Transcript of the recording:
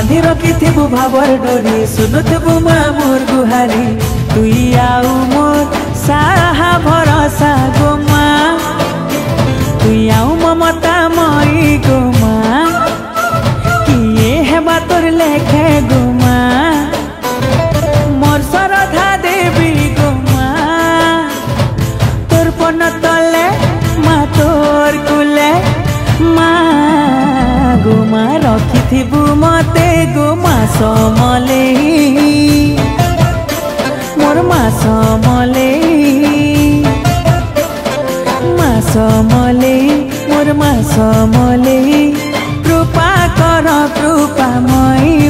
बांधी रखिथिबु भावर डोरी सुनुथिबु माँ मोर गुहारी तुई आउ मोर साहा भरोसा गो माँ तुई आउ ममता मई गो माँ किए हेबा तोर लेखे गो माँ मोर श्रद्धा देवी गो माँ तोर पन तले माँ तोर कुले माँ गो माँ रखिथिबु मते गो माँ समले मोर माँ समले माँ समले मोर माँ समले कृपा कर कृपा मई